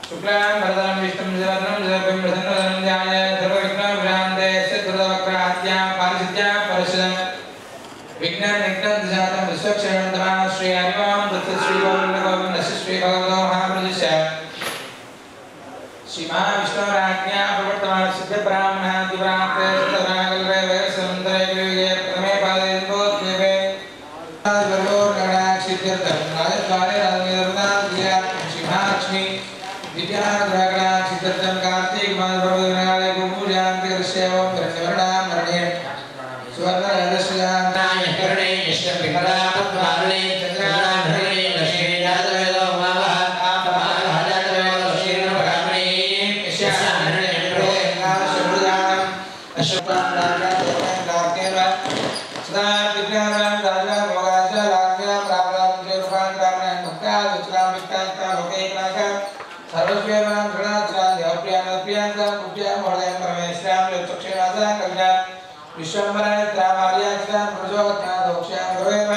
शुक्लां वरदं विष्णुं शरदं शरदं प्रसन्नं ध्याये सर्वविघ्नोपशान्ते सिद्धप्रदवक्राद्यां पारिसिद्ध्यां परशुदं विघ्नं जातं विश्वक्षेमन्तमः श्री हरिवां दत्तश्रीगोविन्दगोविन्द श्रीभगवतो महाप्रतिष्ठ श्रीमहाविष्णुराज्ञा प्रवर्तमान सिद्धब्राह्मणः दिव्रान्ते सतरागल्वे वैसमन्तरे विवेके प्रथमे पादे बोधेवे आदिवर्गोर्गणाक्षित्यर्थं राजद्वारे राजमेधवदाद्या श्रीमहालक्ष्मी विद्याग्रहणाक्षित्यर्थं कार्तिकमासप्रभुदिनाले गोपूजान्ते कृष्यवं कृष्णवर्णां मरणे सुवर्णरजस्यान्ताय कर्णे निष्ठविकरापद्वारणे चन्द्राधरणे लक्ष्मी जातवेदो मावः आत्मानहजातवेदो लक्ष्मीर्भगामणे यस्याहरणे प्रोयङ्गाशबुधाम् अशुभान्दाकादेवं कार्तेव सदा विज्ञानां राजा भोगाच राज्ञां राजां जयरूपां कामनां भक्त्या दुष्टां विष्टां लोकैकनाथां सर्वस्वेमां गृणाचां देवप्रियां कुब्जां महोदयं परमेश्वरां लोकचक्षुनाथां कल्यां विश्वम्भराय त्रामार्याक्षां प्रचोदनां दोक्षां गुरुवेम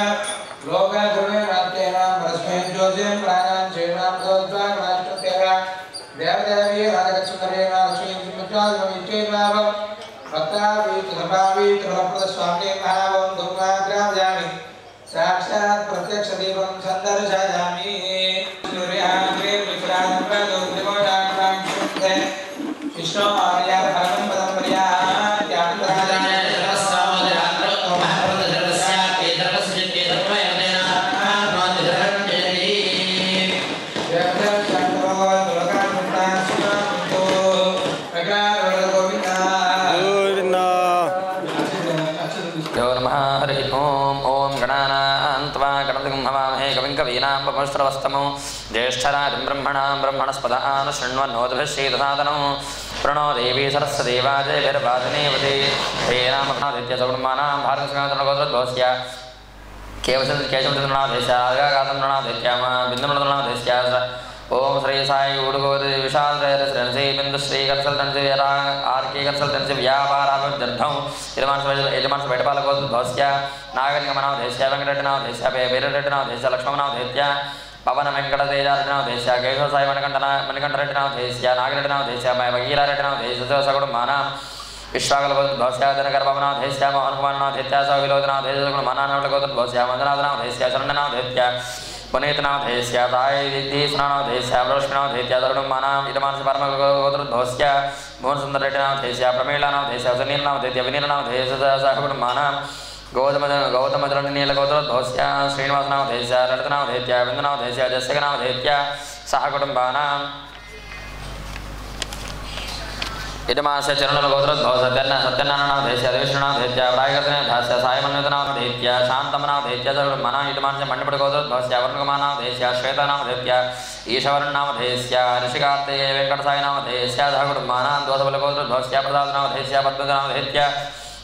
लोकाधुर्वेनात्येनां परस्मै ज्योतिं प्राणां चेनां दोद्वां राष्ट्रतेवा देवदेवी राजगच्छुतरेणा लक्ष्मीं भक्तावीत स्वामी महावं दुर्गाग्रामयामि साक्षात् प्रत्यक्ष दीपं सन्दर्शयामि सूर्याग्रे विक्रांतोद्रिमोडाक्रां शुद्धे विष्णु आर्या परमं पदं पर्याय यात्रादाय सरस्वामयात्रो महाप्रदर्शया केतरस्य केतरमयनेन आत्मनिर्भरञ्जयति जगत् चन्द्रो दुर्गानुतां सुमन्तो प्रगारोद गोविन्द हरि ओम ओम गणानान्त्वा गणपतिं हवामहे कविं कवीनां वपुश्रवस्तमो ज्येष्ठराजं ब्रह्मणां ब्रह्मणस्पद आनशृण्वन्नोतिभिश्चेदसादनं प्रणो देवी सरस्वती वाजयभिर्वादिनीवती हे रामनादित्यसौर्मानां भारतसंगातनगोत्रोद्भवस्य केवलकेशवचन्द्रनाथेश्यागातन्द्रनाथेत्याम बिन्दुमृतनाथेश्या ओम श्री साई उडुगोरी विशाल श्री बिंदु श्री कंसल्टेंसी आरके कंसल्टेंसी व्यापाराभिवृद्ध्यर्थं यजमान बैठपालकोद्भवस्य नागरिकमनावधेश्य वेंकटरेड्डिनावधेश्य वीररेड्डिनावधेश्य लक्ष्मणनावधेत्य पवन वेंकटतेजारेड्डिनावधेश्य केशव साई मणिकंठरेड्डिनावधेश्य नागरेड्डिनावधेश्य भगीरारेड्डिनावधेश्य सगुणमानां विश्वाकलकोद्भवस्य जनकर्पवनावधेश्य मोहनकुमारनावधेत्य सविलोचनावधेश्य मंदनाथनावधेश्य शरणनावधेत्य पुनीतनावधेश्य तायदीस्नावधेश्य वृष्णावधेत्य तरुणमानां इदमानस परमगोत्रोद्भवस्य मोहनसुन्दररेड्डिनावधेश्य प्रमीलानावधेश्य सुनीलनावधेत्य विनीलनावधेश्य सहकुटुम्बानां गौतमनीलगोत्रोद्भवस्य श्रीनिवासनावधेश्य ललितनावधेत्य बिन्दुनावधेश्य जस्यकनावधेत्य सहकुटुम्बानां इदमास्य चरणगोत्रोद्भवस्य सत्यनारायणावधेश्य देवश्रीनावधेत्य प्रायकर्तनावधेश्य सायमन्वितनावधेत्य शान्तमनावधेत्य सर्वमना इदमास्य मण्डपटगोत्रोद्भवस्य वरुणकुमारनावधेश्य श्वेतनावधेत्य ईशवर्णनावधेश्य ऋषिकार्तिकेय वेङ्कटसायनावधेश्य सहकुटुम्बानां दोषबलगोत्रोद्भवस्य प्रसादनावधेश्य पद्मनावधेत्य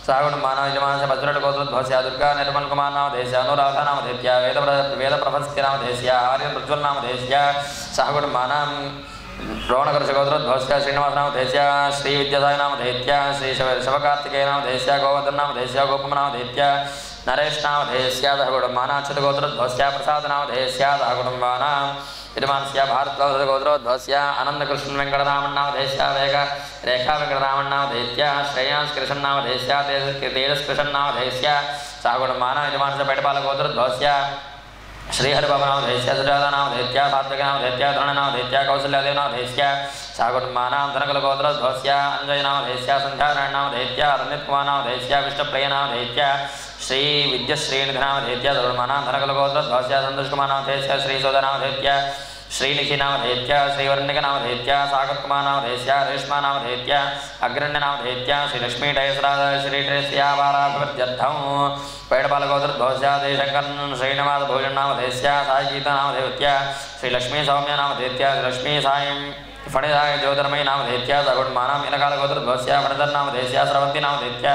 सहकुटुम्बानां इदमास्य वज्रटगोत्रोद्भवस्य दुर्गा निर्मलकुमारनावधेश्य अनुराधानावधेत्य वेदप्रभस्तिनावधेश्य आर्यप्रज्वलनावधेश्य सहकुटुम्बानां रोणकर्षगोत्रोद्भवस्य श्रीनिवासनावधेश्य श्रीविद्यासायनावधेत्य श्री शिवकार्तिकेयनावधेश्य गोवर्धननावधेश्य गोपमनावधेत्य नरेशनावधेश्य सहकुटुम्बानां अच्युतगोत्रोद्भवस्य प्रसादनावधेश्य सहकुटुम्बानां यजमानस्य भारतगोत्रोद्भवस्य आनन्दकृष्ण वेङ्कटरामण्णावधेश्य रेखा वेङ्कटरामण्णावधेत्य श्रेयांस्कृष्णनावधेश्य तेजस्कृष्णनावधेश्य सहकुटुम्बानां यजमानस्य पेटपालगोत्रोद्भवस्य श्रीहरिबाबुनावधेश्य सुजातानावधेत्य सात्विकनावधेत्य धरणनावधेत्य कौसल्यादेवनावधेश्य सहकुटुम्बानां धनकुलगोत्रोद्भवस्य अञ्जयनावधेश्य सन्ध्यानारायणनावधेत्य रञ्जितकुमारनावधेश्य विष्णुप्रियनावधेत्य श्रीविद्यश्रीनिधिनावधेत्य धर्मानां धनकुलगोत्रोद्भवस्य सन्तोषकुमारनावधेश्य श्रीसोदनावधेत्य श्रीनिखिनावधेत्य श्रीवर्णिकनावधेत्य सागरकुमारनावधेश्य रेश्मानावधेत्य अग्रण्यनावधेत्य श्रीलक्ष्मीडयसराज श्रीट्रेस्यावाराभिवृद्ध्यर्थं पैडपालगोत्रोद्भवस्य देशङ्करन् श्रीनिवासभोजनावधेश्य सायगीतानावधेत्य श्रीलक्ष्मीसौम्यनावधेत्य श्रीलक्ष्मी सायं फणिदाय ज्योतिर्मयनावधेत्य सगुण्मानां इनकालगोत्रोद्भवस्य फणिधरनावधेश्य स्रवन्तीनावधेत्य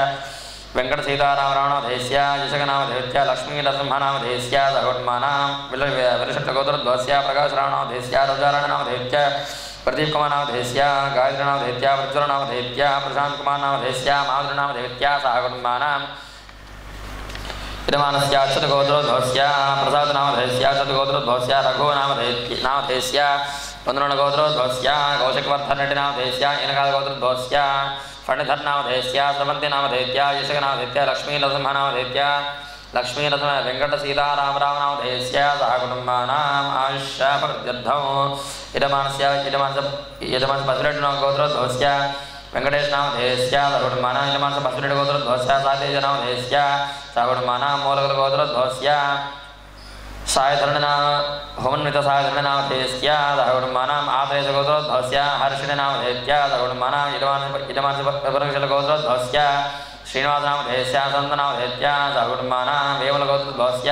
वेङ्कटसीतारामरावणावधेश्य यशकनावधेत्य लक्ष्मीनरसिंहनावधेश्य सगुण्मानां विलशट्टगोत्रोद्भवस्य प्रकाशरावणावधेश्य रोजारायणनावधेत्य प्रदीपकुमारनावधेश्य गायत्रीनावधेत्य प्रज्वलनावधेत्य प्रशान्तकुमारनावधेश्य माधुरीनावधेत्य सहकुटुम्बानां यजमानस्य अच्युतगोत्रोद्भवस्य प्रसादनामधेयस्य अच्युतगोत्रोद्भवस्य रघुनामधेयस्य वन्दनगोत्रोद्भवस्य कौशिकवर्धनरेड्डिनामधेयस्य इनकालगोत्रोद्भवस्य फणिधरनामधेयस्य स्रवन्तिनामधेयस्य यशकनामधेयस्य लक्ष्मीनरसिंहनामधेयस्य लक्ष्मीनरसिंह वेङ्कटसीतारामरामनामधेयस्य सह कुटुम्बानाम् आयुष्याभिवृद्ध्यर्थं यजमानस्य बसरेड्डिगोत्रोद्भवस्य वेङ्कटेशनामधेयस्य सह कुटुम्बानां यजमानस्य बसरेड्डिगोत्रोद्भवस्य सातेजनामधेयस्य सह कुटुम्बानां मूलगोत्रोद्भवस्य सायधरणना होमन्वितसायधरणनामधेयस्य सह कुटुम्बानाम् आत्रेयगोत्रोद्भवस्य हर्षिणनामधेयस्य सह कुटुम्बानां यजमानस्य श्रीनिवासनामधेयस्य सन्तनामधेयस्य सह कुटुम्बानां वेमलगोत्रोद्भवस्य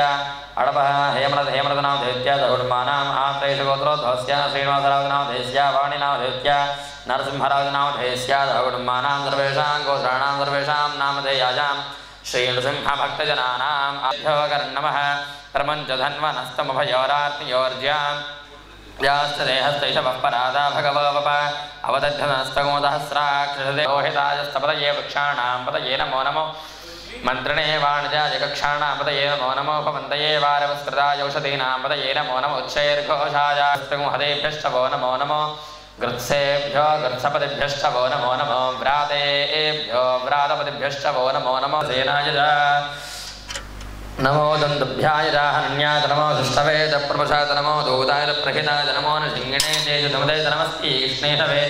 अडपः हेमरथनामधेयस्य सह कुटुम्बानाम् आत्रेयगोत्रोद्भवस्य श्रीनिवासराजनामधेयस्य वाणिनामधेयस्य नरसिंहराजनामधेयस्य सह कुटुम्बानां सर्वेषां गोत्राणां सर्वेषां नामधेयाजां श्रीनृसिंहभक्तजनानाम् आभ्योगर्नमः प्रमञ्चधन्वनस्तमभयोरार्तियोर्ज्याम् यास्तदेहस्तैषवः परादा भगवप अवदध्यनस्तमोदहस्राक्षसदेहोहितायस्तपदये वृक्षाणां पतये नमो नमो मन्त्रिणे वाणिजायकक्षाणां पतये नमो नमो उपमन्तये वारवस्कृतायौषधीनां पतये नमो नमो उच्चैर्घोषायास्तमुहदेभ्यश्च वो नमो नमो गृत्सेभ्यो गृत्सपदिभ्यश्च वो नमो नमो व्रातेभ्यो व्रातपदिभ्यश्च वो नमो नमो सेनाय नमो दन्तुभ्याय हरण्याय नमो दुष्टवेद प्रभसाय नमो दूताय प्रहिताय नमो नृसिंहिणे तेजसमुदय नमस्ति कृष्णेशवे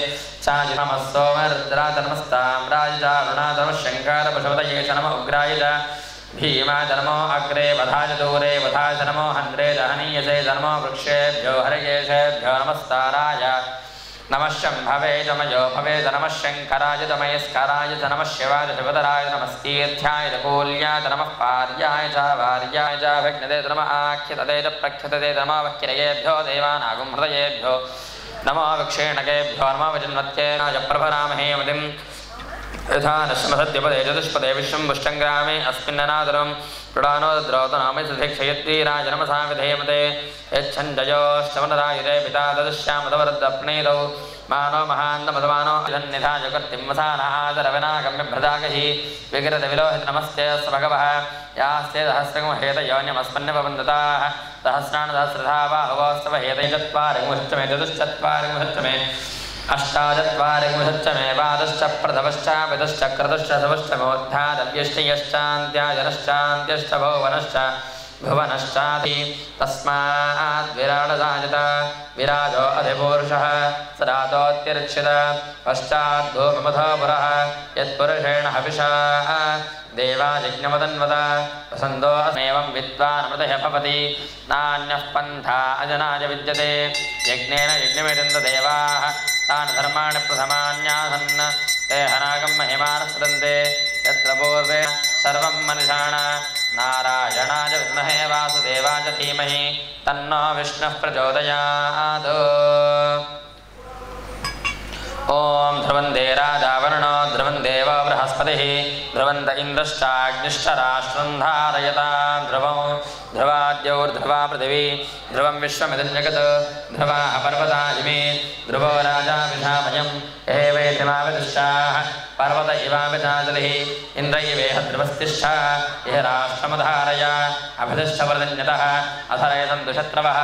चाय नमः सोमरुद्राय नमस्ताम्राय चारुणाय नमः शङ्कर पशुपतये च नमः उग्राय च भीमाय नमो अग्रे वधाय दूरे वधाय च नमो हन्त्रे दहनीयसे नमो वृक्षेभ्यो हरिकेशेभ्यो नमस्ताराय नमः शम्भवे जमयो भवे नमः शङ्कराय तमयस्कराय च नमः शिवाय शिवतराय नमस्तीर्थ्याय कूल्याय नमः पार्याय च वार्याय च विघ्नते नमः आख्यतते च प्रख्यतते नमः वक्किरयेभ्यो देवानागुं हृदयेभ्यो नमो विक्षेणकेभ्यो नमो विजन्मत्येनाय प्रभरामहे मतिं यथा नश्मसद्यपदे चतुष्पदे विश्वं पुष्टङ्ग्रामे अस्मिन्ननादरं प्रणानो द्रौतनामे सुधिक्षयत्रीराज नमसा विधेयमते यच्छन्दयोश्चमनरायुधे पिता ददश्यामदवरद्दप्णेदौ मानो महान्तमधमानो जन्निधाय कर्तिं वसानादरविनागम्यभ्रदागहि विकृतविलोहित नमस्ते स्वभगवः यास्ते सहस्रगुहेतयोन्यमस्मन्यवन्दताः सहस्राणि सहस्रधा बाहुवस्तव हेतै चत्वारिंशच्चमे चतुश्चत्वारिंशच्चमे अष्टाचत्वारिंशच्च मे पादश्च प्रथमश्च पितश्च क्रतुश्च शवश्च मोद्धादव्यष्टयश्चान्त्याजनश्चान्त्यश्च भुवनश्चाधि तस्माद् विराडदायत विराजो अधिपूरुषः सदातोऽत्यर्चित पश्चाद्भूमिमथो पुरः यत्पुरुषेण हविषा देवायज्ञमदन्वत वसन्तो अस्मेवं विद्वानमृतः भवति नान्यः पन्था अजनाय विद्यते यज्ञेन यज्ञमेदन्त देवाः तान् धर्माणि प्रथमान्यासन् ते हनागं महिमानस्सदन्ते यत्र पूर्वे सर्वं मनुषाण नारायणाय विद्महे वासुदेवाय धीमहि तन्नो विष्णुः प्रचोदयात् ओम ध्रुवन्दे राजावरुणो ध्रुवन्देव बृहस्पतिः ध्रुवन्त इन्द्रश्चाग्निश्च राष्ट्रं धारयतां ध्रुवं ध्रुवाद्यौर्ध्रुवा पृथिवी ध्रुवं विश्वमिदं जगत् ध्रुवाः पर्वता इमे ध्रुवो राजा विधामयम् एवेतिमाविदुष्टाः पर्वत इवाविधाजलिः इन्द्र इवेह ध्रुवस्तिष्ठ इह राष्ट्रमधारय अभिदिष्ट वर्धन्यतः अधरयसन्तु शत्रवः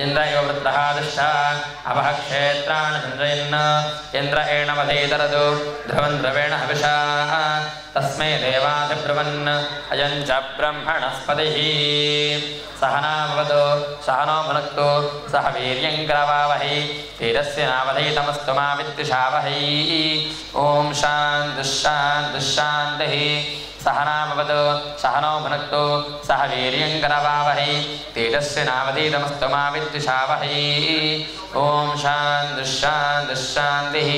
इन्द्र इव वृत्रः दुष्ट अपः क्षेत्राणि सञ्जयन् इन्द्र एणमधीतरतु ध्रुवन् ध्रुवेण हविषा तस्मै देवाधिब्रुवन् अयं च ब्रह्मणस्पतिः सहना भवतु सहनो भुनक्तु सह वीर्यं करवावहै वीरस्य नावधीतमस्तु मा विद्विषावहै ॐ शान्तिः सहना भवतु सहनो भुनक्तु सह वीर्यं करवावहै तेजस्य नावधीतमस्तु मा विद्विषावहै ॐ शान्तिः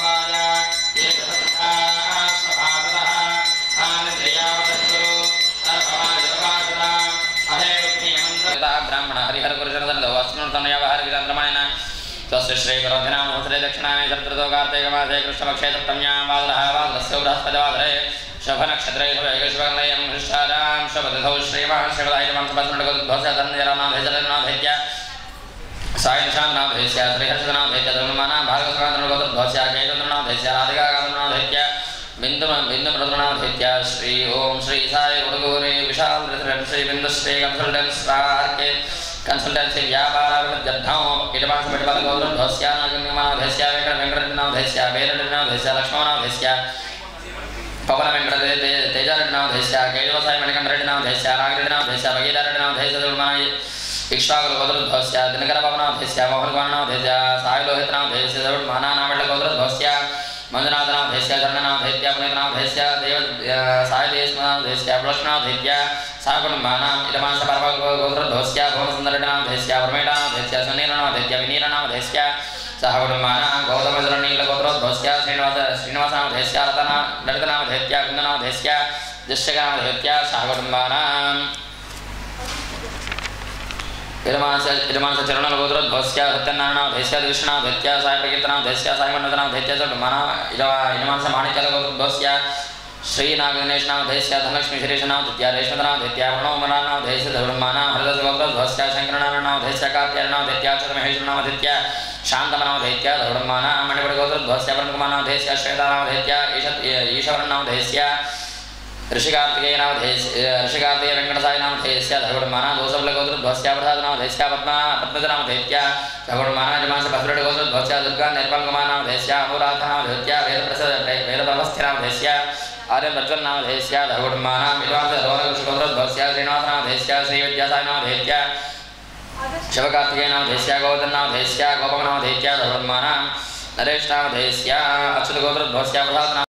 गोपाल ब्राह्मण हरिहर गुरुजनदवस्मृतनयवहरविचन्द्रमणेन स्वस्य श्रीगुरोधिनां नमस्ते दक्षिणामे चतुर्थो कार्तिकमासे कृष्णपक्षे सप्तम्यां वादरः वादरस्य बृहस्पतिवासरे शुभनक्षत्रे शुभयोगशुभकलयं हृष्टारां शुभतिथौ श्रीमहाशिवलायमंसपत्नगोत्रोधस्य सायंशान्तनाथस्य श्रीहर्षनाथस्य धर्ममाना भार्गवनाथस्य केतुनाथस्य राधिकानाथस्य बिन्दुमृदुनाथस्य श्री ओम श्री साई गुरुगुरे विशाल श्री बिंदुश्री कंसल्टेंसी व्यापारजद्धौ इडमासपटिपदगोत्रोधस्य नागन्यमानाथस्य वेंकटनाथस्य वेरनाथस्य लक्ष्मणनाथस्य पवनवेंकटनाथस्य तेजनाथस्य कैलासाय मणिकंठनाथस्य नागरेनाथस्य भगीरथनाथस्य धर्ममाना इक्ष्वाकुलगोत्रोद्भवस्य दिनकरपवनाथस्य मोहनगोनाथस्य सायलोहितनाथस्य धर्ममानानामण्डलगोत्रोद्भवस्य मंजुनाथनाथस्य शरणनाथस्य पुनीतनाथस्य देव सायदेशनाथस्य प्रोष्णनाथस्य साकुटुम्बानां इदमासपर्वगोत्रोद्भवस्य भुवनसुन्दरनाथस्य ब्रह्मेणानाथस्य सुनीलनाथस्य विनीलनाथस्य सहकुटुम्बानां गौतमजलनीलगोत्रोद्भवस्य श्रीनिवासनाथस्य ललितनाथस्य कुन्दनाथस्य जश्यनाथस्य सहकुटुम्बानां इदमासचरणगोत्रोद्भवस्य सत्यनारायणनाथस्य कृष्णनाथस्य सायप्रकीर्तनाथस्य सायमण्डलनाथस्य चटुम्बाना इदमासमाणिक्यगोत्रोद्भवस्य श्रीनागगणेशनाथस्य धनलक्ष्मी शिरीषनाथस्य रेशमनाथस्य प्रणवमनाथस्य धर्ममाना हरदसगोत्रोद्भवस्य शङ्करनारायणनाथस्य कात्यायनाथस्य चतुर्महेश्वरनाथस्य शान्तमनाथस्य धर्ममाना मणिपुरगोत्रोद्भवस्य वरुणकुमारनाथस्य श्वेतानाथस्य ईश्वरनाथस्य ऋषिकार्तिकेय वेंकटसायनाथस्य धर्ममाना दोषबलगोत्रोद्भवस्य प्रसादनाथस्य पद्मजनाथस्य धर्ममाना जमासपत्रुडगोत्रोद्भवस्य दुर्गा निर्मलकुमारनाथस्य अहोराधनाथस्य वेदप्रवस्थिनाथस्य आर्यप्रज्वलनाथस्य धर्ममाना विद्वांसरोहणकृष्णगोत्रोद्भवस्य श्रीनिवासनाथस्य श्रीविद्यासायनाथस्य शिवकार्तिकेयनाथस्य गोवर्धननाथस्य गोपमनाथस्य धर्ममाना नरेशनाथस्य अच्युतगोत्रोद्भवस्य प्रसादनाथ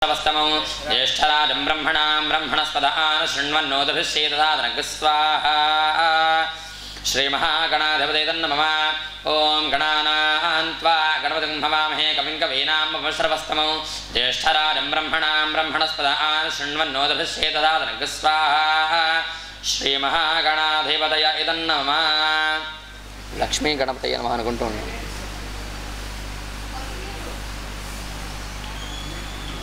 नमस्तमं ज्येष्ठराजं ब्रह्मणस्पदान् शृण्वन्नोदभिषेदधातनगस्वाहा श्रीमहागणाधिपते तन्नमः ओं गणानां त्वा गणपतिं हवामहे कविं कवीनामुपमश्रवस्तमं ज्येष्ठराजं ब्रह्मणस्पदान् शृण्वन्नोदभिषेदधातनगस्वाहा श्रीमहागणाधिपतय तन्नमः लक्ष्मी गणपतये नमः अनुకుంటూ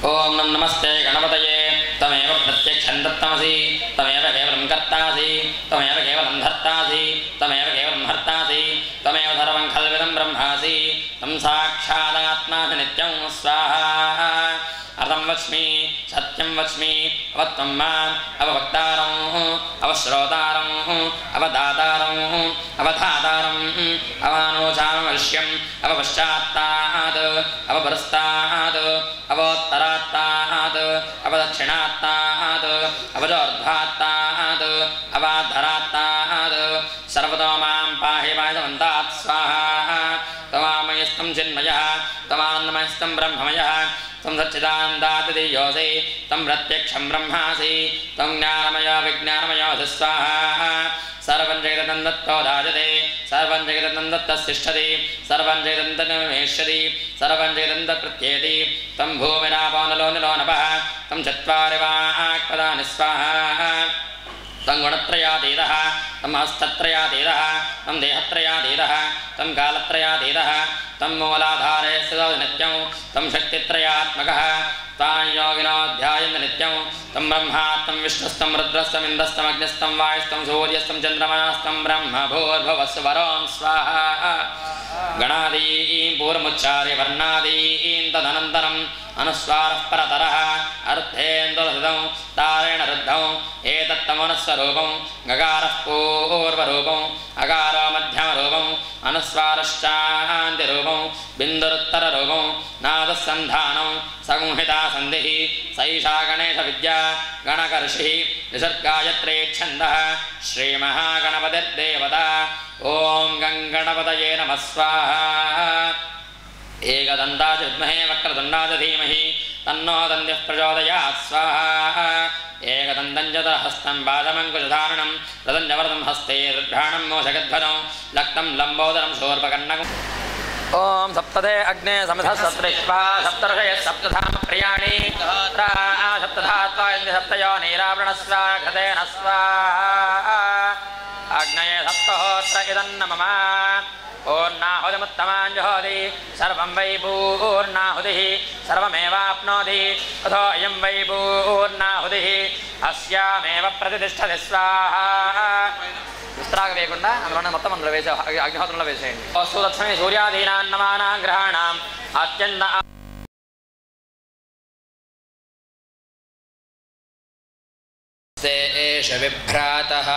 ओम नमस्ते गणपतये तमेव प्रत्यक्षं दत्तमसि तमेव केवलं कर्तासि तमेव केवलं धर्तासि तमेव केवलं हर्तासि तमेव सर्वं खल्विदं ब्रह्मासि तं साक्षादात्मासि नित्यं स्वाहा अर्थं वच्मि सत्यं वच्मि अवत्वं माम् अववक्तारं अवश्रोतारं अवदातारं अवधातारं अवानोचामवश्यम् अवपश्चात्तात् अवपरस्तात् अवोत्तरात्तात् अवदक्षिणात्तात् अवजोर्ध्वात्तात् अवाधरात्तात् सर्वतो मां पाहि वायुमन्तात् स्वाहा तवामयस्तं चिन्मयः तवानन्दमयस्तं ब्रह्ममयः तं सच्चिदानन्दादियोऽसि तं प्रत्यक्षं ब्रह्मासि तं ज्ञानमयो विज्ञानमयोऽसि स्वाहा सर्वं जगतं दत्तो राजते सर्वं जगतं दत्तस्तिष्ठति सर्वं जगतं तन्निमेष्यति सर्वं जगतं तत्प्रत्येति तं भूमिरापो नलो निलो नभः तं चत्वारि वाक्पदानि स्वाहा तं गुणत्रयातीतः तं हस्तत्रयातीतः तं देहत्रयातीतः तं कालत्रयातीतः तं मूलाधारे स्थितो नित्यं तं शक्तित्रयात्मकः तां योगिनो ध्यायन्ति नित्यं तं ब्रह्मा तं विष्णुस्तं रुद्रस्तं इन्द्रस्तं अग्निस्तं वायुस्तं सूर्यस्तं चन्द्रमास्तं ब्रह्म भूर्भुवस्वरों स्वाहा गणादीं पूर्वमुच्चार्य वर्णादीं तदनन्तरम् अनुस्वारः परतरः अर्थेन्दुरहृदं तारेण रुद्धं एतत्तमनुस्वरूपं गकारः पूर्वरूपम् अकारो मध्यमरूपम् अनुस्वारश्चान्तिरूपं बिन्दुरुत्तररूपं नादसन्धानं संहिता सन्धिः सैषा गणेशविद्या गणकर्षिः विसर्गायत्रे छन्दः श्रीमहागणपतिर्देवता ॐ गङ्गणपतये नमः स्वाहा एकदन्ताच विद्महे वक्रतुण्डाच धीमहि तन्नो दन्त्यः प्रचोदयात् स्वाहा एकदन्तं चतुर्हस्तं बाधमङ्कुशधारणं रतञ्जवरदं हस्ते रुद्राणं मोषगध्वजं लक्तं लम्बोदरं शूर्पकर्णकम् ॐ सप्तदे अग्ने समिधस्सप्तरिष्वा सप्तर्षयः सप्तधाम प्रियाणि सप्तधात्वा इन्द्र सप्तयो नीरावृणस्वा घतेन स्वाहा अग्नये सप्तहोत्र इदन्न मम पूर्णाहुतिमुत्तमाञ्जुहोति सर्वं वै पूर्णाहुतिः सर्वमेवाप्नोति अथो अयं वै पूर्णाहुतिः अस्यामेव प्रतिष्ठति स्वाहा విస్త్రాగ వేయకుండా అందులోనే మొత్తం అందులో వేసే అగ్నిహోత్రంలో వేసేయండి సూర్యలక్ష్మి సూర్యాదీనాన్ నమానాం గ్రహాణాం అత్యంత ఏష విభ్రాతః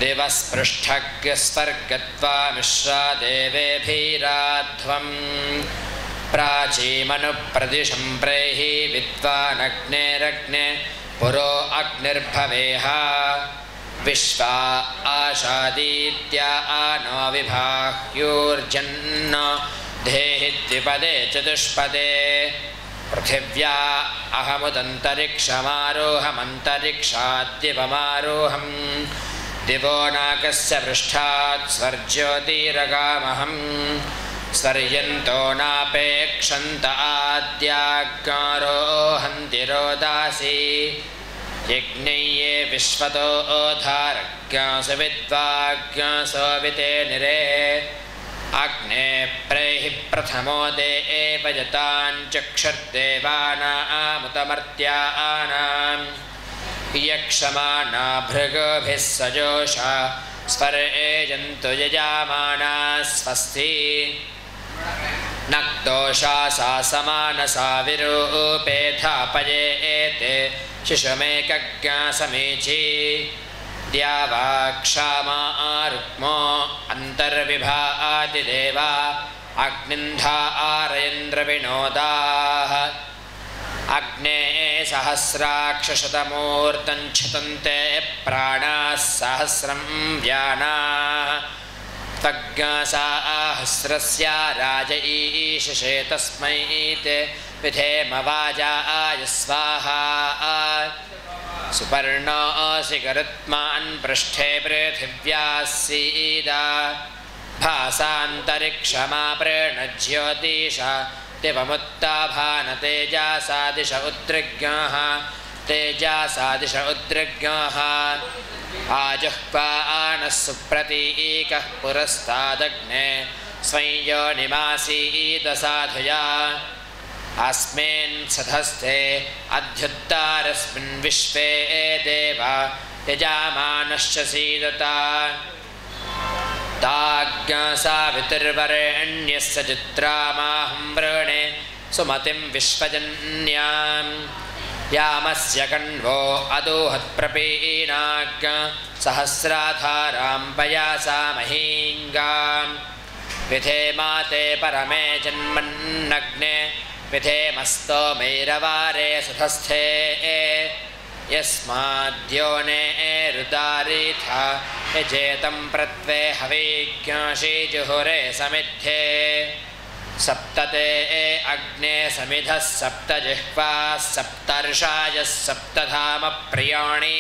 दिवस्पृष्ठग्स्वर्गत्वा मिश्रा देवेभिराध्वं प्राचीमनुप्रदिशं प्रेहि विद्वानग्नेरग्ने पुरो अग्निर्भवेह विश्वा आशादीत्या नो विभाह्योर्जन्न धेहि द्विपदे चतुष्पदे पृथिव्या अहमुदन्तरिक्षमारोहमन्तरिक्षाद्दिवमारोहम् दिवो नाकस्य पृष्ठात् स्वर्ज्योतिरगामहं स्वर्यन्तो नापेक्षन्त आद्याज्ञारोहन्ति रोदासी यज्ञये विश्वतो ओधारज्ञासु विद्वाज्ञासो विते निरे अग्ने प्रेहि प्रथमो देव यताञ्चक्षुर्देवानामुतमर्त्यानाम् यक्षमाना भृगभिः सजोषा स्वर्येजन्तु यजामाना स्वस्ति नक्तोषा सा समानसा विरूपेथापयेते शिशुमेकज्ञासमीची द्यावाक्षामा रुक्मो अन्तर्विभाति देवा अग्निन्धा आरयन्द्रविनोदाः अग्ने सहस्राक्षशतमूर्तं क्षतन्ते प्राणाः सहस्रं व्यानाः त्वग्साहस्रस्या राज ईशसे तस्मै ते विधेम वाजाय स्वाहा सुपर्णोऽसि गरुत्मान् पृष्ठे पृथिव्याः सीदा भासान्तरिक्षमा प्रणज्योतिषा दिवमुत्ताभानतेजासा दिश उद्रिग्ञाः तेजासादिश उद्रिग्ञाः आजुह्वानः सुप्रतीकः पुरस्तादग्ने स्वं योनिमासीदसाधुया अस्मिन् सधस्ते अध्युत्तारस्मिन् विश्वे देवा यजामानश्च सीदता ताज्ञासावितुर्वरेण्यस्य चित्रामाहं वृणे सुमतिं विश्वजन्यां यामस्य कण्वो अदोहत्प्रपीनाज्ञ सहस्राधारां पयासा महीङ्गां विधेमाते परमे जन्मन्नग्ने विधेमस्तोमैरवारे सुधस्थे यस्माद्योने रुदारीथा यजेतं प्रत्वे हवीज्ञाशीजुहुरे समिद्धे सप्तते अग्ने समिधः सप्तजिह्वाः सप्तर्षायः सप्तधाम प्रियाणि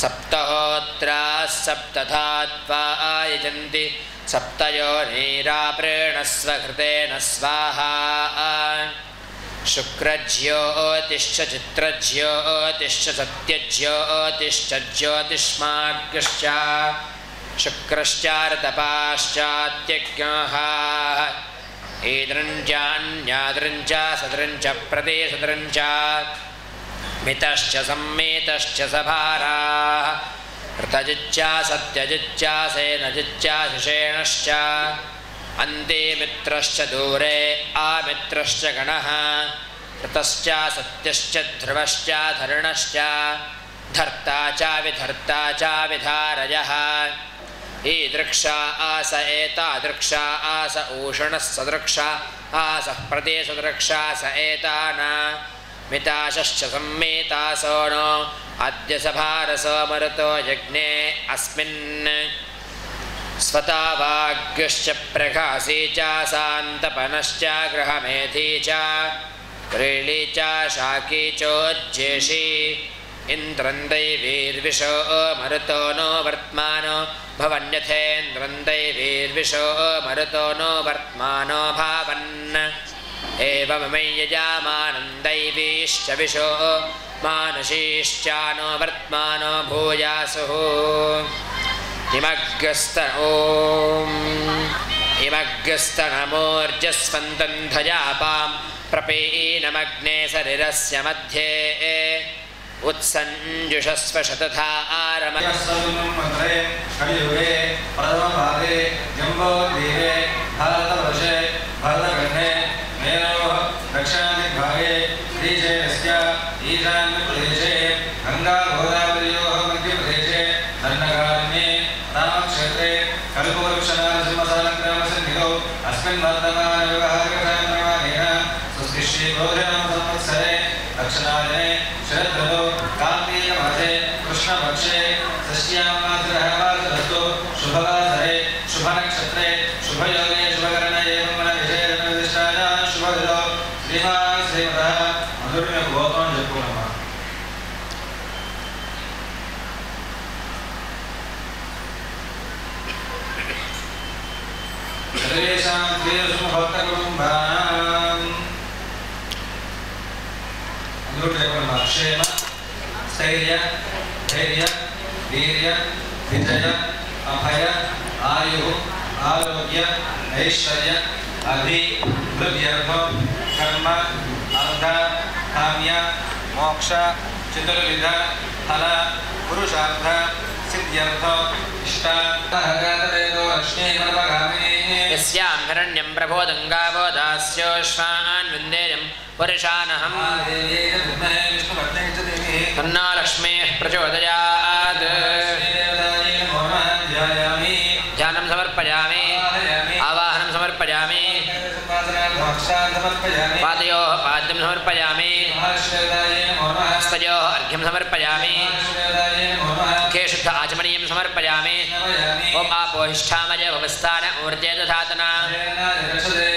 सप्तहोत्राः सप्तधात्वा यजन्ति सप्तयोनीराप्रेणस्व घृतेन स्वाहा शुक्रज्योतिश्च चित्रज्योतिश्च सत्यज्योतिश्च ज्योतिष्माग्श्च शुक्रश्चार्तपाश्चात्यज्ञाः ईदृञ्च अन्यादृञ्च सदृञ्च प्रदेशदृञ्च मितश्च सम्मेतश्च सभाराः ऋतजिच्च सत्यजिच्च सेनजिच्च शिषेणश्च अन्ते मित्रश्च दूरे आमित्रश्च गणः ऋतश्च सत्यश्च ध्रुवश्च धर्णश्च धर्ता च विधर्ता च विधारयः ईदृक्षा आस एतादृक्षा आस ऊषणः सदृक्षा आसः प्रदेशदृक्षा स एतान मिताशश्च सम्मेतासो नो अद्य सभारसो मरुतो यज्ञे अस्मिन् स्वतावाग्युश्च प्रघासी च सान्तपनश्च गृहमेधी च क्रीळी च शाकी चोज्जेषी इन्द्रं दैवीर्विशो मरुतो नो वर्त्मानो भवन्यथेन्द्रं दैवीर्विशो मरुतो नो वर्त्मानो भावन् एवममै यजामानं दैवीश्च विशो मानुषीश्च नो वर्त्मानो भूयासुः इमग्स्तनमोर्जस्वन्तं धयापां प्रपीनमग्ने शरीरस्य मध्ये उत्सञ्जुषस्व शतथा आरमन्त्रे कलियुगे प्रथमभागे जम्बोद्वीपे भारतवर्षे भरतखण्डे मेरोः दक्षिणादिग्भागे श्रीशैलस्य ईशान्यप्रदेशे गङ्गागोदावर्योः मध्यप्रदेशे दण्डकारण्ये रामक्षेत्रे कल्पवृक्षनारसिंहसालग्रामसन्निधौ अस्मिन् वर्तमानव्यवहारिकसाम्प्रमाणेन सुश्रीश्रीगोधनं संवत्सरे दक्षिणायने शरदृतौ कार्तीकमासे कृष्णपक्षे षष्ट्यामासरस्तु शुभवासरे शुभनक्षत्रे शुभयोगे शुभकरणे एवं शुभविधौ श्रीमान् श्रीमतः मधुर्य गोपं जपूर्णः सर्वेषां प्रियसुभक्तकुटुम्बानां क्षेम स्थैर्य धैर्य वीर्य विजय अभय आयु आरोग्य ऐश्वर्य अभिवृद्ध्यर्थ कर्म अर्थ काम्य मोक्ष चतुर्विध फल पुरुषार्थ सिद्ध्यर्थ यस्यां हिरण्यं प्रबोधङ्गावो दास्योश्वान् विन्देयं पुरुषानहं तन्नो लक्ष्मीः प्रचोदयात् ध्यानं समर्पयामि आवाहनं समर्पयामि पादयोः पाद्यं समर्पयामि हस्तयोः अर्घ्यं समर्पयामि मुखे शुद्ध आचमनीयं समर्पयामि ओम आपोहिष्ठामय भवस्थान ऊर्जे दधातना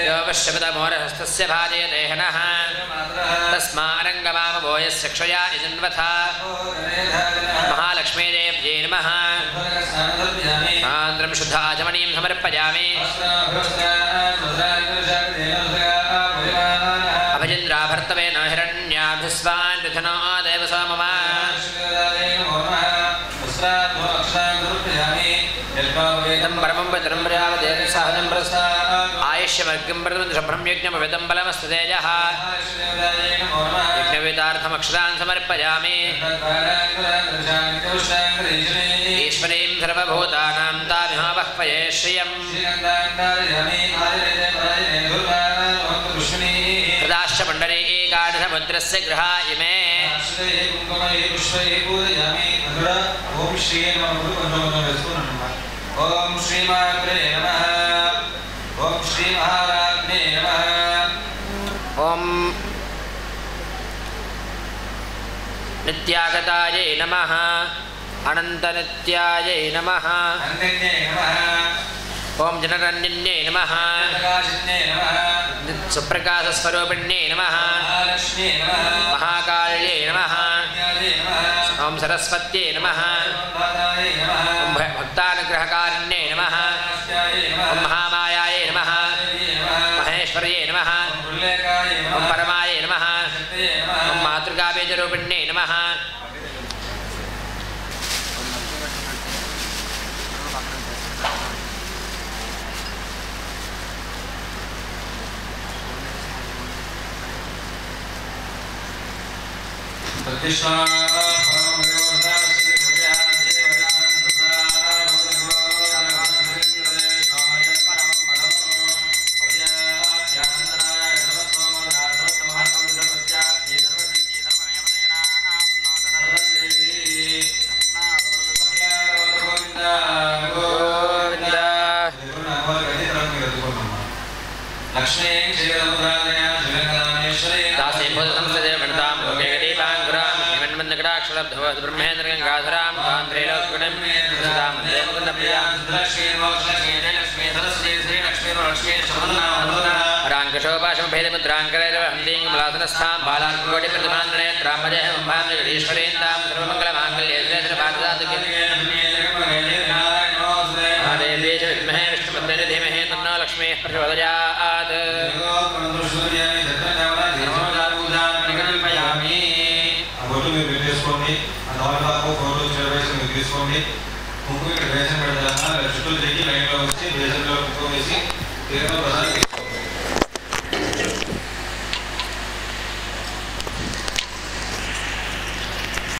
योपश्यपदमोरहस्तस्य भाजे देहनः तस्मारङ्गमामवो यस्य क्षया निजन्वथा महालक्ष्मीदेव्यै नमः आन्द्रं शुद्ध आचमनीयं समर्पयामि अभजेन्द्राभर्तवे न हिरण्याभिस्वान् विधनो देवसो मम परमं पत्रं प्रजापतेन सहजं प्रस्था आयुष्यवर्गं प्रथमं यज्ञमविदं बलमस्तु तेजः यज्ञवेदार्थमक्षरान् समर्पयामि ईश्वरीं सर्वभूतानां तामिहावह्वये श्रियं प्रदाश्च मण्डले एकादशमुद्रस्य गृहा इमे ओम श्री ओम श्रीमात्रे नमः ओम श्री महाराज्ञे नमः ओम नित्यागतायै नमः अनन्तनित्यायै नमः ओम जनरन्ये नमः सुप्रकाशस्वरूपिण्ये नमः महाकाल्ये नमः ओम सरस्वत्यै नमः ओम भक्तानुग्रहकारिण्ये नमः ओम महामायायै नमः महेश्वर्ये नमः ओम परमायै नमः ओम मातृकाबीजरूपिण्ये नमः కుంకుమ ఇక్కడ వేసం పెడతారా చుట్టూ తిరిగి లైన్లో వచ్చి వేసంలో కుంకుమ వేసి తీరంలో ప్రసాదం